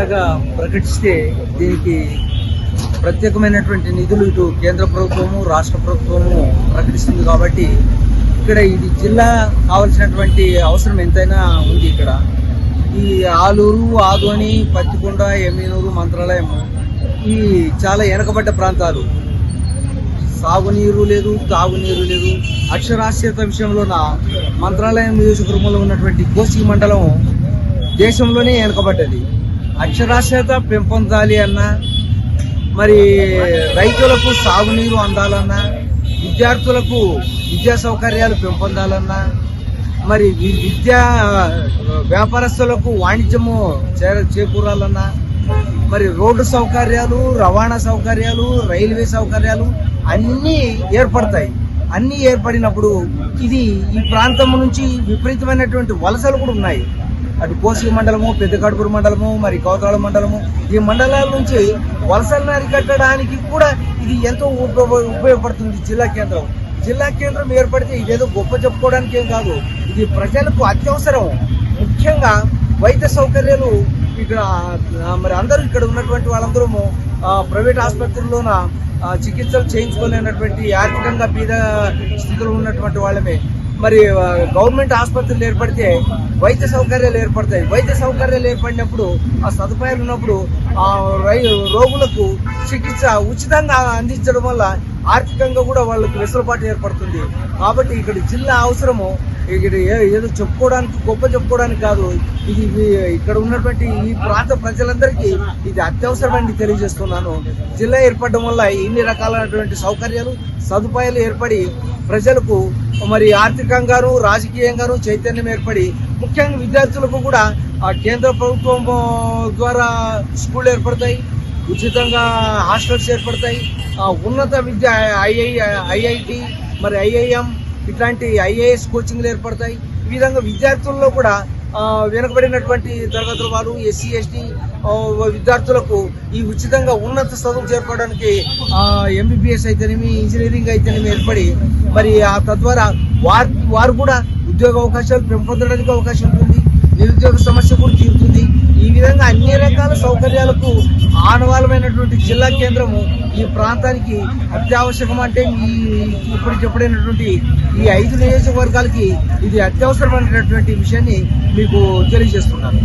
జిల్లాగా ప్రకటిస్తే దీనికి ప్రత్యేకమైనటువంటి నిధులు ఇటు కేంద్ర ప్రభుత్వము రాష్ట్ర ప్రభుత్వము ప్రకటిస్తుంది కాబట్టి ఇక్కడ ఇది జిల్లా కావాల్సినటువంటి అవసరం ఎంతైనా ఉంది. ఇక్కడ ఈ ఆలూరు, ఆదోని, పత్తికొండ, ఎమ్మినూరు, మంత్రాలయం ఈ చాలా వెనకబడ్డ ప్రాంతాలు. సాగునీరు లేదు, తాగునీరు లేదు. అక్షరాస్యత విషయంలోన మంత్రాలయం నియోజకవర్గంలో ఉన్నటువంటి కోసి మండలం దేశంలోనే వెనకబడ్డది. అక్షరాస్యత పెంపొందాలి అన్నా, మరి రైతులకు సాగునీరు అందాలన్నా, విద్యార్థులకు విద్యా సౌకర్యాలు పెంపొందాలన్నా, మరి వ్యాపారస్తులకు వాణిజ్యము చేకూరాలన్నా, మరి రోడ్డు సౌకర్యాలు, రవాణా సౌకర్యాలు, రైల్వే సౌకర్యాలు అన్నీ ఏర్పడతాయి. అన్నీ ఏర్పడినప్పుడు ఈ ప్రాంతం నుంచి విపరీతమైనటువంటి వలసలు కూడా ఉన్నాయి. అటు కోసి మండలము, పెద్దకడుపురు మండలము, మరి కౌతాళ మండలము, ఈ మండలాల నుంచి వలసలను అరికట్టడానికి కూడా ఇది ఎంతో ఉపయోగపడుతుంది. జిల్లా కేంద్రం ఏర్పడితే ఇదేదో గొప్ప చెప్పుకోవడానికి ఏం కాదు, ఇది ప్రజలకు అత్యవసరం. ముఖ్యంగా వైద్య సౌకర్యాలు ఇక్కడ మరి అందరూ ఇక్కడ ఉన్నటువంటి వాళ్ళందరూ ప్రైవేట్ ఆసుపత్రుల్లోన చికిత్సలు చేయించుకోలేనటువంటి ఆర్థికంగా బీద స్థితిలో ఉన్నటువంటి వాళ్ళమే. మరి గవర్నమెంట్ ఆసుపత్రులు ఏర్పడితే వైద్య సౌకర్యాలు ఏర్పడతాయి. వైద్య సౌకర్యాలు ఏర్పడినప్పుడు ఆ సదుపాయాలు ఉన్నప్పుడు రోగులకు చికిత్స ఉచితంగా అందించడం వల్ల ఆర్థికంగా కూడా వాళ్ళకి వెసులుబాటు ఏర్పడుతుంది. కాబట్టి ఇక్కడ జిల్లా అవసరము. ఇక్కడ ఏదో చెప్పుకోవడానికి గొప్ప చెప్పుకోవడానికి కాదు, ఇది ఇక్కడ ఉన్నటువంటి ఈ ప్రాంత ప్రజలందరికీ ఇది అత్యవసరమని తెలియజేస్తున్నాను. జిల్లా ఏర్పడడం వల్ల ఇన్ని రకాలైనటువంటి సౌకర్యాలు, సదుపాయాలు ఏర్పడి ప్రజలకు మరి ఆర్థికంగాను, రాజకీయంగాను చైతన్యం ఏర్పడి, ముఖ్యంగా విద్యార్థులకు కూడా కేంద్ర ప్రభుత్వం ద్వారా స్కూళ్ళు ఏర్పడతాయి, ఉచితంగా హాస్టల్స్ ఏర్పడతాయి, ఉన్నత విద్య ఐఐటి, మరి ఐఐఎం ఇట్లాంటి ఐఏఎస్ కోచింగ్లు ఏర్పడతాయి. ఈ విధంగా విద్యార్థుల్లో కూడా వెనుకబడినటువంటి తరగతుల వారు, ఎస్సీ ఎస్టీ విద్యార్థులకు ఈ ఉచితంగా ఉన్నత చదువు చేరుకోవడానికి ఎంబీబీఎస్ అయితేనేమి, ఇంజనీరింగ్ అయితేనేమి ఏర్పడి మరి తద్వారా వారు కూడా ఉద్యోగ అవకాశాలు పెంపొందడానికి అవకాశం ఉంటుంది. నిరుద్యోగ సమస్య కూడా తీరుతుంది. ఈ విధంగా అన్ని రకాల సౌకర్యాలకు ఆనవాలమైనటువంటి జిల్లా కేంద్రము ఈ ప్రాంతానికి అత్యావశ్యకం. అంటే ఇప్పుడు చెప్పినటువంటి ఈ 5 నియోజకవర్గాలకి ఇది అత్యవసరమైనటువంటి విషయాన్ని మీకు తెలియజేస్తున్నాను.